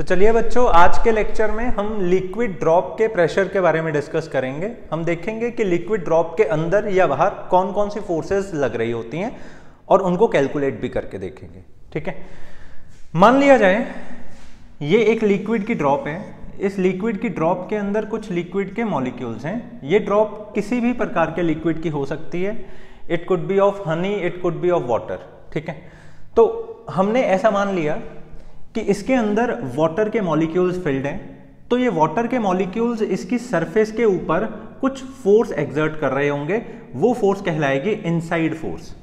तो चलिए बच्चों, आज के लेक्चर में हम लिक्विड ड्रॉप के प्रेशर के बारे में डिस्कस करेंगे। हम देखेंगे कि लिक्विड ड्रॉप के अंदर या बाहर कौन कौन सी फोर्सेस लग रही होती हैं और उनको कैलकुलेट भी करके देखेंगे। ठीक है, मान लिया जाए ये एक लिक्विड की ड्रॉप है। इस लिक्विड की ड्रॉप के अंदर कुछ लिक्विड के मॉलिक्यूल्स हैं। ये ड्रॉप किसी भी प्रकार के लिक्विड की हो सकती है। It could be of honey, it could be of water. ठीक है, तो हमने ऐसा मान लिया कि इसके अंदर वाटर के मॉलिक्यूल्स फिल्ड हैं। तो ये वाटर के मॉलिक्यूल्स इसकी सरफेस के ऊपर कुछ फोर्स एक्सर्ट कर रहे होंगे, वो फोर्स कहलाएगी इनसाइड फोर्स।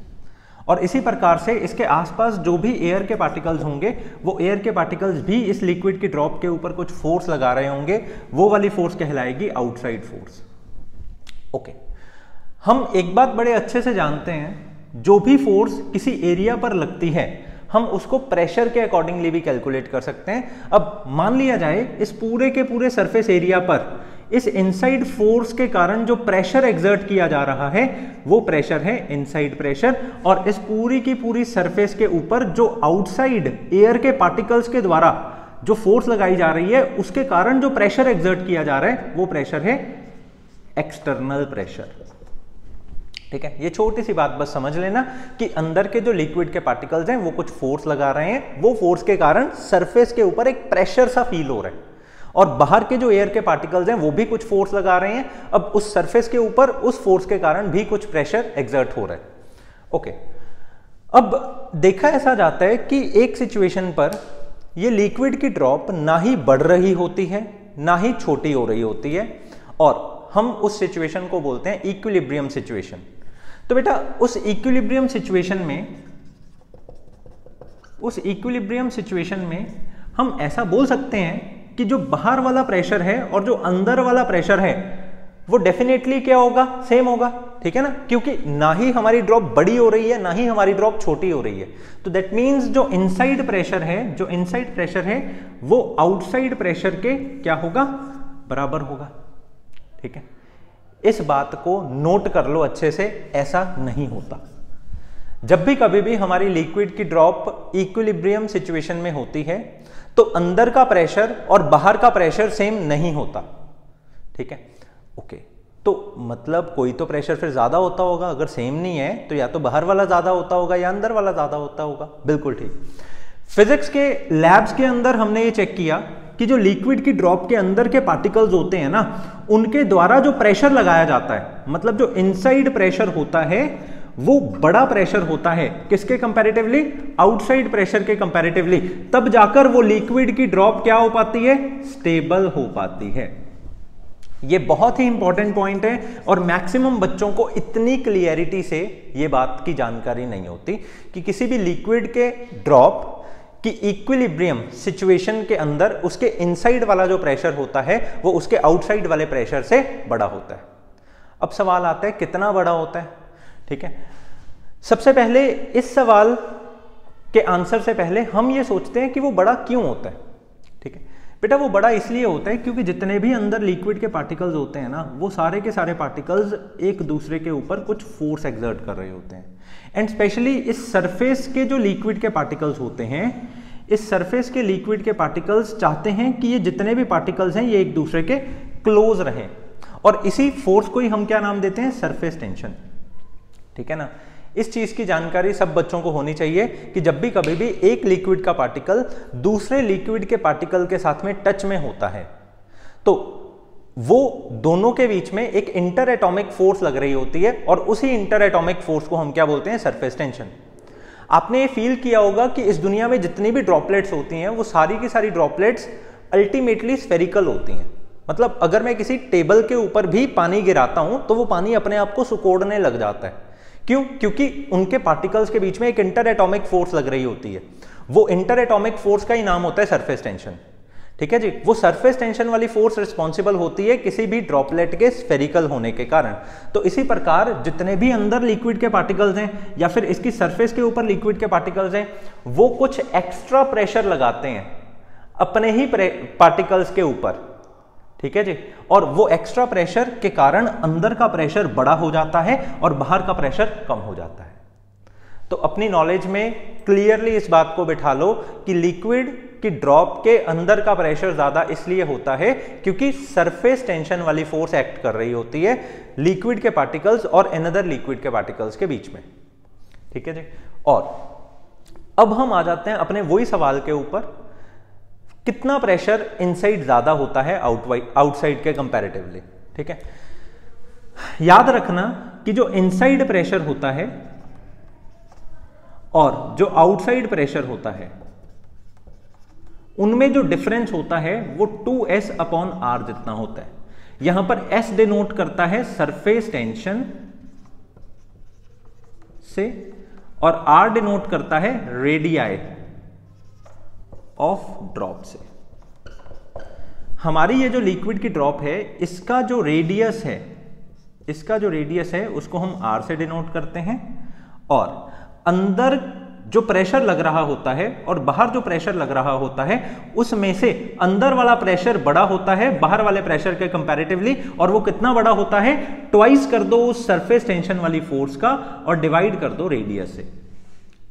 और इसी प्रकार से इसके आसपास जो भी एयर के पार्टिकल्स होंगे, वो एयर के पार्टिकल्स भी इस लिक्विड की ड्रॉप के ऊपर कुछ फोर्स लगा रहे होंगे, वो वाली फोर्स कहलाएगी आउटसाइड फोर्स। ओके, हम एक बात बड़े अच्छे से जानते हैं, जो भी फोर्स किसी एरिया पर लगती है हम उसको प्रेशर के अकॉर्डिंगली भी कैलकुलेट कर सकते हैं। अब मान लिया जाए इस पूरे के पूरे सरफेस एरिया पर इस इनसाइड फोर्स के कारण जो प्रेशर एक्सर्ट किया जा रहा है वो प्रेशर है इनसाइड प्रेशर, और इस पूरी की पूरी सरफेस के ऊपर जो आउटसाइड एयर के पार्टिकल्स के द्वारा जो फोर्स लगाई जा रही है उसके कारण जो प्रेशर एक्सर्ट किया जा रहा है वो प्रेशर है एक्सटर्नल प्रेशर। ठीक है, ये छोटी सी बात बस समझ लेना कि अंदर के जो लिक्विड के पार्टिकल्स हैं वो कुछ फोर्स लगा रहे हैं, वो फोर्स के कारण सरफेस के ऊपर एक प्रेशर सा फील हो रहा है, और बाहर के जो एयर के पार्टिकल्स हैं वो भी कुछ फोर्स लगा रहे हैं। अब उस सरफेस के ऊपर उस फोर्स के कारण भी कुछ प्रेशर एक्सर्ट हो रहा है। ओके, अब देखा ऐसा जाता है कि एक सिचुएशन पर ये लिक्विड की ड्रॉप ना ही बढ़ रही होती है ना ही छोटी हो रही होती है, और हम उस सिचुएशन को बोलते हैं इक्विलिब्रियम सिचुएशन। तो बेटा उस इक्विलिब्रियम सिचुएशन में हम ऐसा बोल सकते हैं कि जो बाहर वाला प्रेशर है और जो अंदर वाला प्रेशर है वो डेफिनेटली क्या होगा, सेम होगा। ठीक है ना, क्योंकि ना ही हमारी ड्रॉप बड़ी हो रही है ना ही हमारी ड्रॉप छोटी हो रही है। तो दैट मीन्स जो इनसाइड प्रेशर है वो आउटसाइड प्रेशर के क्या होगा, बराबर होगा। ठीक है, इस बात को नोट कर लो अच्छे से, ऐसा नहीं होता। जब भी कभी भी हमारी लिक्विड की ड्रॉप इक्विलिब्रियम सिचुएशन में होती है तो अंदर का प्रेशर और बाहर का प्रेशर सेम नहीं होता। ठीक है, ओके, तो मतलब कोई तो प्रेशर फिर ज्यादा होता होगा। अगर सेम नहीं है तो या तो बाहर वाला ज्यादा होता होगा या अंदर वाला ज्यादा होता होगा। बिल्कुल ठीक। फिजिक्स के लैब्स के अंदर हमने ये चेक किया कि जो लिक्विड की ड्रॉप के अंदर के पार्टिकल्स होते हैं ना, उनके द्वारा जो प्रेशर लगाया जाता है, मतलब जो इनसाइड प्रेशर होता है वो बड़ा प्रेशर होता है किसके कंपैरेटिवली, आउटसाइड प्रेशर के कंपैरेटिवली। तब जाकर वो लिक्विड की ड्रॉप क्या हो पाती है, स्टेबल हो पाती है। ये बहुत ही इंपॉर्टेंट पॉइंट है और मैक्सिमम बच्चों को इतनी क्लियरिटी से ये बात की जानकारी नहीं होती कि किसी भी लिक्विड के ड्रॉप कि इक्विलिब्रियम सिचुएशन के अंदर उसके इनसाइड वाला जो प्रेशर होता है वो उसके आउटसाइड वाले प्रेशर से बड़ा होता है। अब सवाल आता है कितना बड़ा होता है। ठीक है, सबसे पहले इस सवाल के आंसर से पहले हम ये सोचते हैं कि वो बड़ा क्यों होता है। ठीक है बेटा, वो बड़ा इसलिए होता है क्योंकि जितने भी अंदर लिक्विड के पार्टिकल्स होते हैं ना, वो सारे के सारे पार्टिकल्स एक दूसरे के ऊपर कुछ फोर्स एक्सर्ट कर रहे होते हैं। एंड स्पेशली इस सरफेस के जो लिक्विड के पार्टिकल्स होते हैं, इस सरफेस के लिक्विड के पार्टिकल्स चाहते हैं कि ये जितने भी पार्टिकल्स हैं ये एक दूसरे के क्लोज रहें, और इसी फोर्स को ही हम क्या नाम देते हैं, सरफेस टेंशन। ठीक है ना, इस चीज की जानकारी सब बच्चों को होनी चाहिए कि जब भी कभी भी एक लिक्विड का पार्टिकल दूसरे लिक्विड के पार्टिकल के साथ में टच में होता है तो वो दोनों के बीच में एक इंटर एटॉमिक फोर्स लग रही होती है, और उसी इंटर एटॉमिक फोर्स को हम क्या बोलते हैं, सरफेस टेंशन। आपने ये फील किया होगा कि इस दुनिया में जितनी भी ड्रॉपलेट्स होती हैं वो सारी की सारी ड्रॉपलेट्स अल्टीमेटली स्फेरिकल होती हैं। मतलब अगर मैं किसी टेबल के ऊपर भी पानी गिराता हूं तो वो पानी अपने आप को सुकोड़ने लग जाता है। क्यों? क्योंकि उनके पार्टिकल्स के बीच में एक इंटर एटॉमिक फोर्स लग रही होती है। वो इंटर एटॉमिक फोर्स का ही नाम होता है सरफेस टेंशन। ठीक है जी, वो सरफेस टेंशन वाली फोर्स रिस्पॉन्सिबल होती है किसी भी ड्रॉपलेट के स्फेरिकल होने के कारण। तो इसी प्रकार जितने भी अंदर लिक्विड के पार्टिकल्स हैं या फिर इसकी सरफेस के ऊपर लिक्विड के पार्टिकल्स हैं, वो कुछ एक्स्ट्रा प्रेशर लगाते हैं अपने ही पार्टिकल्स के ऊपर। ठीक है जी, और वो एक्स्ट्रा प्रेशर के कारण अंदर का प्रेशर बड़ा हो जाता है और बाहर का प्रेशर कम हो जाता है। तो अपनी नॉलेज में क्लियरली इस बात को बिठा लो कि लिक्विड की ड्रॉप के अंदर का प्रेशर ज्यादा इसलिए होता है क्योंकि सरफेस टेंशन वाली फोर्स एक्ट कर रही होती है लिक्विड के पार्टिकल्स और अनदर लिक्विड के पार्टिकल्स के बीच में। ठीक है जी। और अब हम आ जाते हैं अपने वही सवाल के ऊपर, कितना प्रेशर इनसाइड ज्यादा होता है आउटसाइड के कंपैरेटिवली। ठीक है, याद रखना कि जो इनसाइड प्रेशर होता है और जो आउटसाइड प्रेशर होता है उनमें जो डिफरेंस होता है वो 2s/r जितना होता है। यहां पर s डिनोट करता है सरफेस टेंशन से और r डिनोट करता है रेडियाई ऑफ ड्रॉप से। हमारी ये जो लिक्विड की ड्रॉप है इसका जो रेडियस है उसको हम r से डिनोट करते हैं और अंदर जो प्रेशर लग रहा होता है और बाहर जो प्रेशर लग रहा होता है उसमें से अंदर वाला प्रेशर बड़ा होता है बाहर वाले प्रेशर के कंपैरेटिवली, और वो कितना बड़ा होता है, ट्वाइस कर दो उस सरफेस टेंशन वाली फोर्स का और डिवाइड कर दो रेडियस से।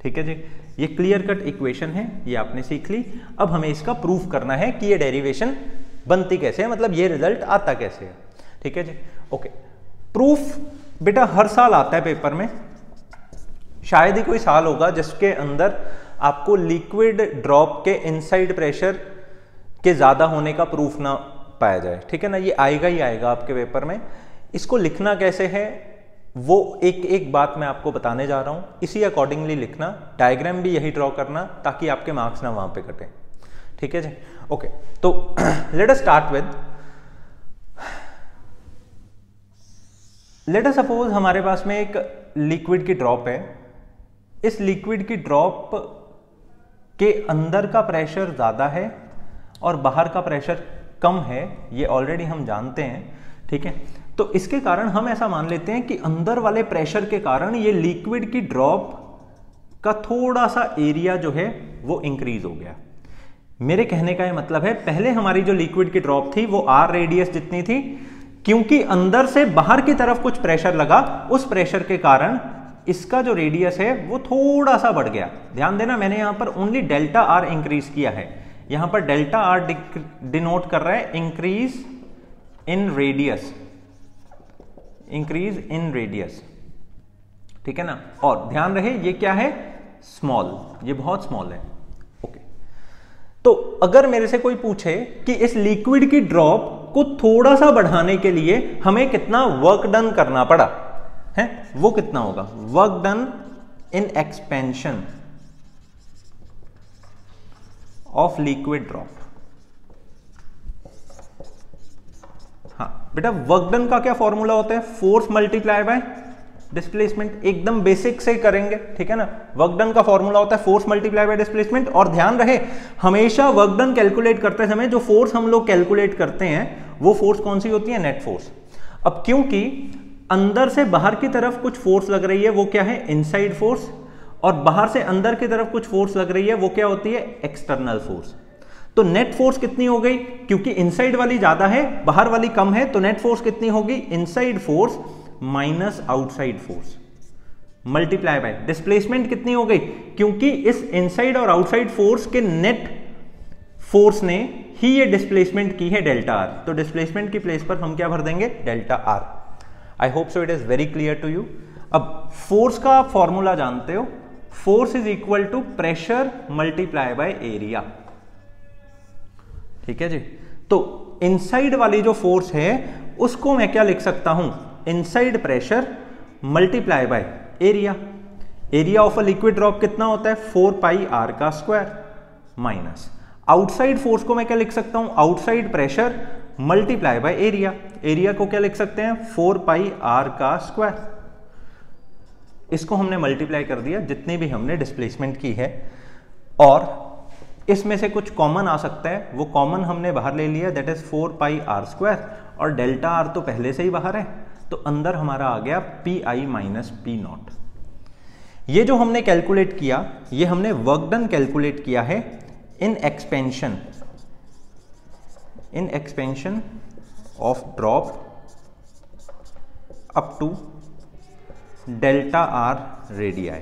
ठीक है जी, ये क्लियर कट इक्वेशन है, ये आपने सीख ली। अब हमें इसका प्रूफ करना है कि ये डेरिवेशन बनती कैसे है, मतलब ये रिजल्ट आता कैसे है। ठीक है जी, ओके। प्रूफ बेटा हर साल आता है पेपर में, शायद ही कोई साल होगा जिसके अंदर आपको लिक्विड ड्रॉप के इनसाइड प्रेशर के ज्यादा होने का प्रूफ ना पाया जाए। ठीक है ना, ये आएगा ही आएगा आपके पेपर में। इसको लिखना कैसे है वो एक एक बात मैं आपको बताने जा रहा हूं, इसी अकॉर्डिंगली लिखना, डायग्राम भी यही ड्रॉ करना ताकि आपके मार्क्स ना वहां पे कटे। ठीक है जी, ओके। तो let us start with, let us suppose हमारे पास में एक लिक्विड की ड्रॉप है। इस लिक्विड की ड्रॉप के अंदर का प्रेशर ज्यादा है और बाहर का प्रेशर कम है, ये ऑलरेडी हम जानते हैं। ठीक है, तो इसके कारण हम ऐसा मान लेते हैं कि अंदर वाले प्रेशर के कारण ये लिक्विड की ड्रॉप का थोड़ा सा एरिया जो है वो इंक्रीज हो गया। मेरे कहने का ये मतलब है, पहले हमारी जो लिक्विड की ड्रॉप थी वो r रेडियस जितनी थी, क्योंकि अंदर से बाहर की तरफ कुछ प्रेशर लगा, उस प्रेशर के कारण इसका जो रेडियस है वो थोड़ा सा बढ़ गया। ध्यान देना, मैंने यहां पर ओनली डेल्टा आर इंक्रीज किया है, यहां पर डेल्टा आर डिनोट कर रहा है increase in radius, increase in radius. ठीक है ना, और ध्यान रहे ये क्या है, स्मॉल, ये बहुत स्मॉल है। ओके, तो अगर मेरे से कोई पूछे कि इस लिक्विड की ड्रॉप को थोड़ा सा बढ़ाने के लिए हमें कितना वर्क डन करना पड़ा है, वो कितना होगा, work done in expansion of liquid drop. हाँ बेटा, वर्क डन का क्या फॉर्मूला होता है, फोर्स मल्टीप्लाई बाय डिस्प्लेसमेंट। एकदम बेसिक से करेंगे, ठीक है ना। वर्क डन का फॉर्मूला होता है फोर्स मल्टीप्लाई बाय डिस्प्लेसमेंट। और ध्यान रहे, हमेशा वर्क डन कैलकुलेट करते समय जो फोर्स हम लोग कैलकुलेट करते हैं वो फोर्स कौन सी होती है, नेट फोर्स। अब क्योंकि अंदर से बाहर की तरफ कुछ फोर्स लग रही है, वो क्या है, इनसाइड फोर्स, और बाहर से अंदर की तरफ कुछ फोर्स लग रही है, वो क्या होती है, एक्सटर्नल फोर्स। तो नेट फोर्स कितनी हो गई, क्योंकि इनसाइड वाली ज्यादा है बाहर वाली कम है, तो नेट फोर्स कितनी होगी, inside force minus outside force multiply by displacement कितनी हो गई, क्योंकि इस इनसाइड और आउटसाइड फोर्स के नेट फोर्स ने ही ये डिस्प्लेसमेंट की है डेल्टा आर। तो डिस्प्लेसमेंट की प्लेस पर हम क्या भर देंगे, delta R. I hope so it is very clear to you. अब फोर्स का आप फॉर्मूला जानते हो, force is equal to pressure multiply by area. ठीक है जी, तो इनसाइड वाली जो फोर्स है उसको मैं क्या लिख सकता हूं, inside pressure multiply by area. Area of a liquid drop कितना होता है, 4 पाई आर का स्क्वायर, माइनस आउटसाइड फोर्स को मैं क्या लिख सकता हूं, outside pressure multiply by area. Area को क्या लिख सकते हैं, 4 पाई आर का स्क्वायर। इसको हमने मल्टीप्लाई कर दिया जितनी भी हमने डिस्प्लेसमेंट की है, और इसमें से कुछ कॉमन आ सकता है, वो कॉमन हमने बाहर ले लिया, that is 4 pi are square, और डेल्टा आर तो पहले से ही बाहर है, तो अंदर हमारा आ गया P I minus P not. ये जो हमने कैलकुलेट किया, ये हमने वर्क डन कैलकुलेट किया है in expansion of drop up to delta R radii.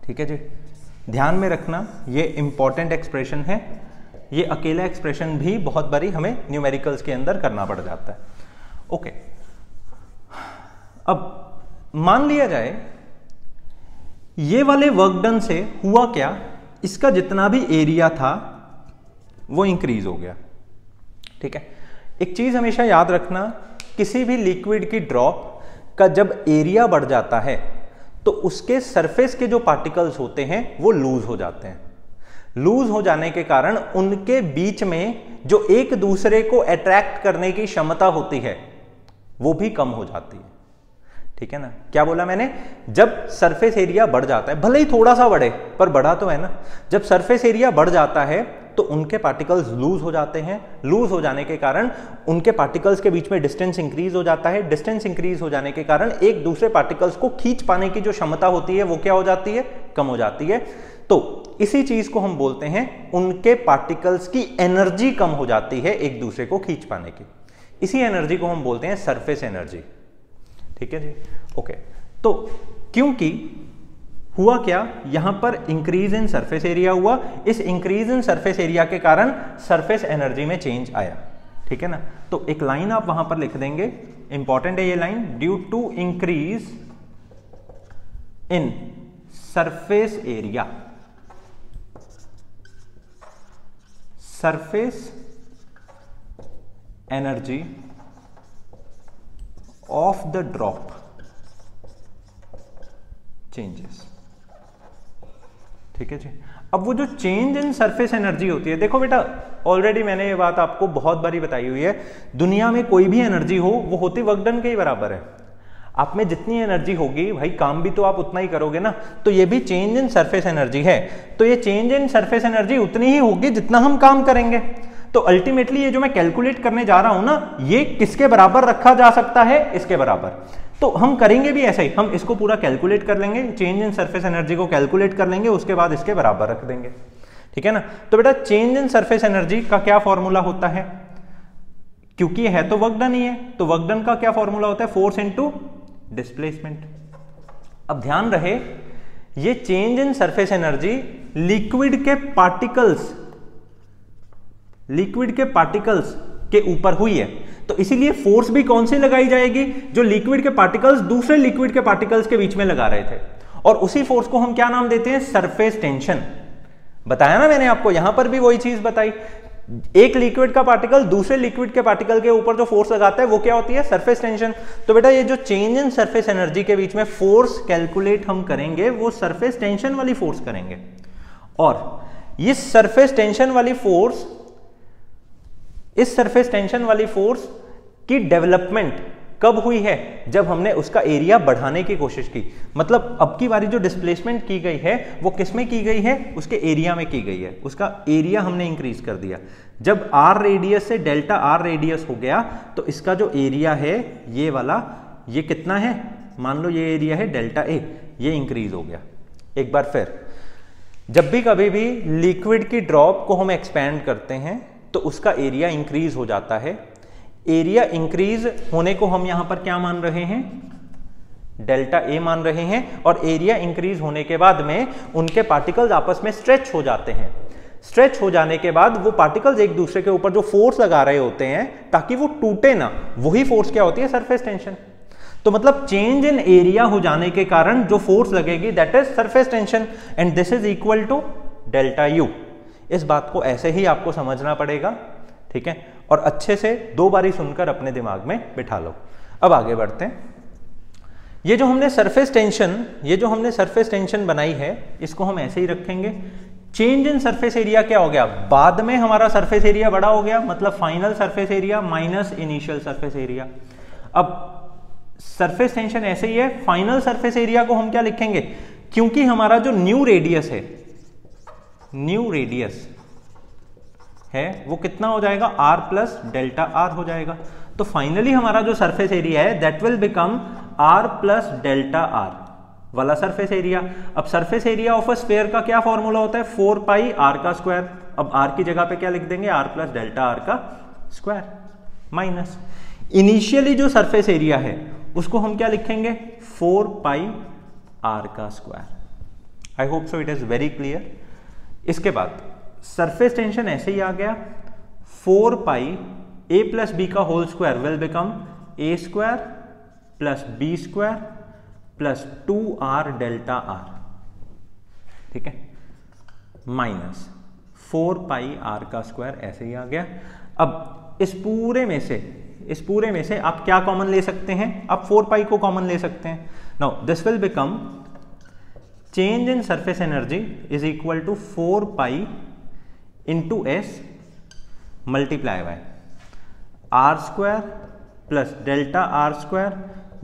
ठीक है जी, ध्यान में रखना ये इंपॉर्टेंट एक्सप्रेशन है। ये अकेला एक्सप्रेशन भी बहुत बारी हमें न्यूमेरिकल्स के अंदर करना पड़ जाता है। ओके, अब मान लिया जाए ये वाले वर्क डन से हुआ क्या, इसका जितना भी एरिया था वो इंक्रीज हो गया। ठीक है, एक चीज हमेशा याद रखना, किसी भी लिक्विड की ड्रॉप का जब एरिया बढ़ जाता है तो उसके सरफेस के जो पार्टिकल्स होते हैं वो लूज हो जाते हैं। लूज हो जाने के कारण उनके बीच में जो एक दूसरे को अट्रैक्ट करने की क्षमता होती है वो भी कम हो जाती है। ठीक है ना, क्या बोला मैंने, जब सरफेस एरिया बढ़ जाता है, भले ही थोड़ा सा बढ़े पर बढ़ा तो है ना, जब सरफेस एरिया बढ़ जाता है तो उनके पार्टिकल्स लूज हो जाते हैं। लूज हो जाने के कारण उनके पार्टिकल्स के बीच में डिस्टेंस इंक्रीज हो जाता है। डिस्टेंस इंक्रीज हो जाने के कारण एक दूसरे पार्टिकल्स को खींच पाने की जो क्षमता होती है वो क्या हो जाती है, कम हो जाती है। तो इसी चीज को हम बोलते हैं, उनके पार्टिकल्स की एनर्जी कम हो जाती है एक दूसरे को खींच पाने की। इसी एनर्जी को हम बोलते हैं सरफेस एनर्जी। ठीक है जी, ओके। तो क्योंकि हुआ क्या, यहां पर इंक्रीज इन सरफेस एरिया हुआ, इस इंक्रीज इन सरफेस एरिया के कारण सरफेस एनर्जी में चेंज आया। ठीक है ना, तो एक लाइन आप वहां पर लिख देंगे, इंपॉर्टेंट है ये line, due to increase in surface area, surface energy of the drop changes. ठीक है जी, अब वो जो चेंज इन सरफेस एनर्जी होती है, देखो बेटा ऑलरेडी मैंने ये बात आपको बहुत बारी बताई हुई है, दुनिया में कोई भी एनर्जी हो वो होती वर्क डन के ही बराबर है। आप में जितनी एनर्जी होगी भाई, काम भी तो आप उतना ही करोगे ना, तो ये भी चेंज इन सरफेस एनर्जी है, तो ये चेंज इन सरफेस एनर्जी उतनी ही होगी जितना हम काम करेंगे। तो अल्टीमेटली ये जो मैं कैलकुलेट करने जा रहा हूं ना, ये किसके बराबर रखा जा सकता है, इसके बराबर। तो हम करेंगे भी ऐसा ही, हम इसको पूरा कैलकुलेट कर लेंगे, चेंज इन सरफेस एनर्जी को कैलकुलेट कर लेंगे, उसके बाद इसके बराबर रख देंगे। ठीक है ना, तो बेटा चेंज इन सरफेस एनर्जी का क्या फॉर्मूला होता है, क्योंकि है तो वर्क डन ही है, तो वर्क डन का क्या फॉर्मूला होता है, फोर्स इनटू डिस्प्लेसमेंट। अब ध्यान रहे, ये change in surface energy liquid के पार्टिकल्स के ऊपर हुई है, तो इसीलिए फोर्स भी कौन सी लगाई जाएगी, जो लिक्विड के पार्टिकल्स दूसरे लिक्विड के पार्टिकल्स के बीच में लगा रहे थे, और उसी फोर्स को हम क्या नाम देते हैं, सरफेस टेंशन। बताया ना मैंने आपको, यहां पर भी वही चीज बताई, एक लिक्विड का पार्टिकल दूसरे लिक्विड के पार्टिकल के ऊपर जो फोर्स लगाता है वो क्या होती है, सरफेस टेंशन। तो बेटा ये जो चेंज इन सरफेस एनर्जी के बीच में फोर्स कैलकुलेट हम करेंगे वो सरफेस टेंशन वाली फोर्स करेंगे, और ये सरफेस टेंशन वाली फोर्स, इस सरफेस टेंशन वाली फोर्स की डेवलपमेंट कब हुई है, जब हमने उसका एरिया बढ़ाने की कोशिश की। मतलब अब की बारी जो डिस्प्लेसमेंट की गई है वो किस में की गई है, उसके एरिया में की गई है, उसका एरिया हमने इंक्रीज कर दिया। जब आर रेडियस से डेल्टा आर रेडियस हो गया तो इसका जो एरिया है ये वाला, ये कितना है, मान लो ये एरिया है डेल्टा ए, ये इंक्रीज हो गया। एक बार फिर, जब भी कभी भी लिक्विड की ड्रॉप को हम एक्सपैंड करते हैं तो उसका एरिया इंक्रीज हो जाता है। एरिया इंक्रीज होने को हम यहां पर क्या मान रहे हैं, डेल्टा ए मान रहे हैं, और एरिया इंक्रीज होने के बाद में उनके पार्टिकल्स आपस में स्ट्रेच हो जाते हैं। स्ट्रेच हो जाने के बाद वो पार्टिकल्स एक दूसरे के ऊपर जो फोर्स लगा रहे होते हैं ताकि वो टूटे ना, वही फोर्स क्या होती है, सरफेस टेंशन। तो मतलब चेंज इन एरिया हो जाने के कारण जो फोर्स लगेगी that is surface tension, and this is equal to delta U. इस बात को ऐसे ही आपको समझना पड़ेगा, ठीक है, और अच्छे से दो बारी सुनकर अपने दिमाग में बिठा लो। अब आगे बढ़ते हैं। ये जो हमने सरफेस टेंशन बनाई है, इसको हम ऐसे ही रखेंगे। चेंज इन सरफेस एरिया क्या हो गया, बाद में हमारा सरफेस एरिया बड़ा हो गया, मतलब final surface area minus initial surface area. अब सरफेस टेंशन ऐसे ही है, फाइनल सरफेस एरिया को हम क्या लिखेंगे, क्योंकि हमारा जो न्यू रेडियस है वो कितना हो जाएगा, आर प्लस डेल्टा आर हो जाएगा। तो फाइनली हमारा जो सरफेस एरिया है that will become R plus delta R वाला सरफेस एरिया। अब surface area of a sphere का क्या फॉर्मूला होता है, 4 पाई आर का स्क्वायर। अब आर की जगह पे क्या लिख देंगे, आर प्लस डेल्टा आर का स्क्वायर माइनस इनिशियली जो सरफेस एरिया है उसको हम क्या लिखेंगे, 4 पाई आर का square. I hope so it is very clear. इसके बाद सरफेस टेंशन ऐसे ही आ गया, 4 पाई a प्लस बी का whole square will become a square plus B square plus 2r delta R, ठीक है, माइनस 4 पाई r का स्क्वायर ऐसे ही आ गया। अब इस पूरे में से आप क्या कॉमन ले सकते हैं? आप 4 पाई को कॉमन ले सकते हैं। Now this will become change in surface energy is equal to 4 pi into S multiply by R square plus delta R square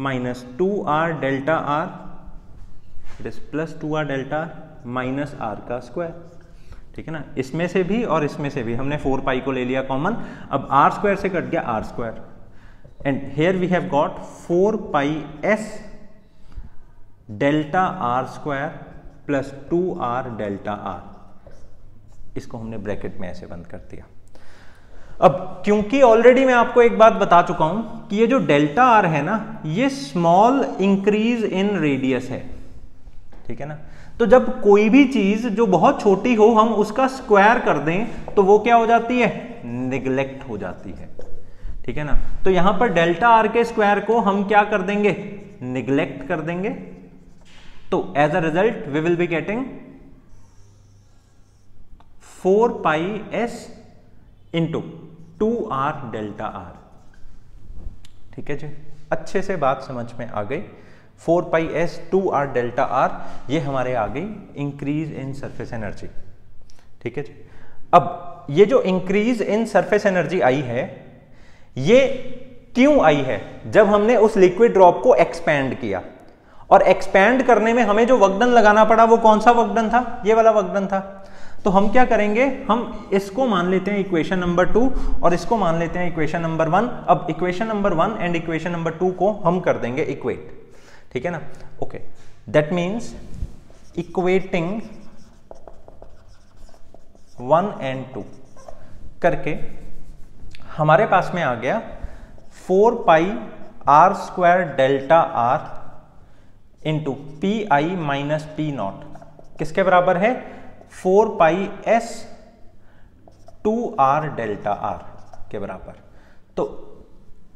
minus 2r delta R, it is plus 2r delta minus R का square, ठीक है ना। इसमें से भी और इसमें से भी हमने 4 पाई को ले लिया कॉमन। अब आर स्क्वायर से कट गया R square and here we have got 4 pi S delta R square plus 2r delta R, इसको हमने ब्रैकेट में ऐसे बंद कर दिया। अब क्योंकि ऑलरेडी मैं आपको एक बात बता चुका हूं कि ये जो डेल्टा आर है ना, ये स्मॉल इंक्रीज इन रेडियस है, ठीक है ना। तो जब कोई भी चीज जो बहुत छोटी हो हम उसका स्क्वायर कर दें तो वो क्या हो जाती है? निगलेक्ट हो जाती है, ठीक है ना। तो यहां पर डेल्टा आर के स्क्वायर को हम क्या कर देंगे? निगलेक्ट कर देंगे। तो as a result we will be getting 4 pi S into 2r delta R, ठीक है जी। अच्छे से बात समझ में आ गई। 4 pi S 2r delta are, ये हमारे आ गई इंक्रीज इन सरफेस एनर्जी, ठीक है जी। अब ये जो इंक्रीज इन सरफेस एनर्जी आई है, ये क्यों आई है? जब हमने उस लिक्विड ड्रॉप को एक्सपैंड किया, और एक्सपैंड करने में हमें जो वर्क डन लगाना पड़ा वो कौन सा वर्क डन था? ये वाला वर्क डन था। तो हम क्या करेंगे? हम इसको मान लेते हैं इक्वेशन नंबर 2 और इसको मान लेते हैं इक्वेशन नंबर 1। अब equation number 1 and equation number 2 को हम कर देंगे इक्वेट, ठीक है ना। Okay, that means equating 1 and 2 करके हमारे पास में आ गया 4 pi are square delta r into P I minus P naught, किसके बराबर है? 4 pi S 2r delta are के बराबर। तो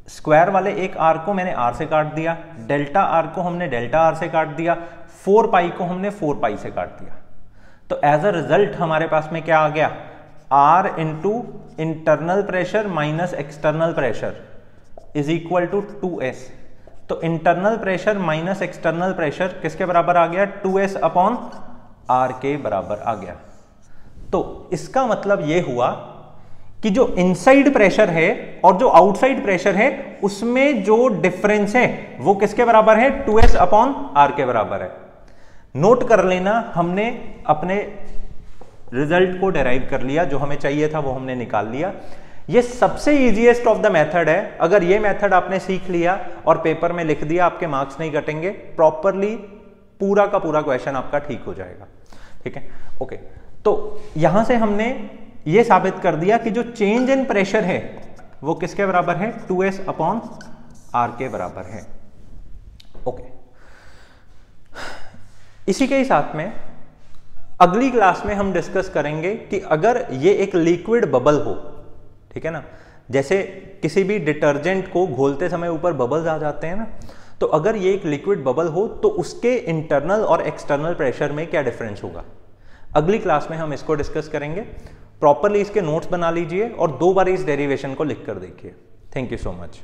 स्क्वायर वाले एक आर को मैंने आर से काट दिया, डेल्टा आर को हमने डेल्टा आर से काट दिया, 4 पाई को हमने 4 पाई से काट दिया। तो एज अ रिजल्ट हमारे पास में क्या आ गया? R into internal pressure minus external pressure is equal to 2s। तो internal pressure minus external pressure किसके बराबर आ गया? 2s अपॉन आर के बराबर आ गया। तो इसका मतलब यह हुआ कि जो इनसाइड प्रेशर है और जो आउटसाइड प्रेशर है उसमें जो डिफरेंस है वो किसके बराबर है? 2s अपॉन आर के बराबर है। नोट कर लेना, हमने अपने रिजल्ट को डेराइव कर लिया, जो हमें चाहिए था वो हमने निकाल लिया। ये सबसे इजीएस्ट ऑफ द मेथड है। अगर ये मेथड आपने सीख लिया और पेपर में लिख दिया, आपके मार्क्स नहीं घटेंगे, प्रॉपरली पूरा का पूरा क्वेश्चन आपका ठीक हो जाएगा, ठीक है। ओके, तो यहां से हमने ये साबित कर दिया कि जो चेंज इन प्रेशर है वो किसके बराबर है? 2s अपॉन आर के बराबर है। ओके, इसी के ही साथ में अगली क्लास में हम डिस्कस करेंगे कि अगर ये एक लिक्विड बबल हो, ठीक है ना, जैसे किसी भी डिटर्जेंट को घोलते समय ऊपर बबल्स आ जाते हैं ना, तो अगर ये एक लिक्विड बबल हो तो उसके इंटरनल और एक्सटर्नल प्रेशर में क्या डिफरेंस होगा। अगली क्लास में हम इसको डिस्कस करेंगे। प्रॉपरली इसके नोट्स बना लीजिए और 2 बार इस डेरिवेशन को लिख कर देखिए। Thank you so much.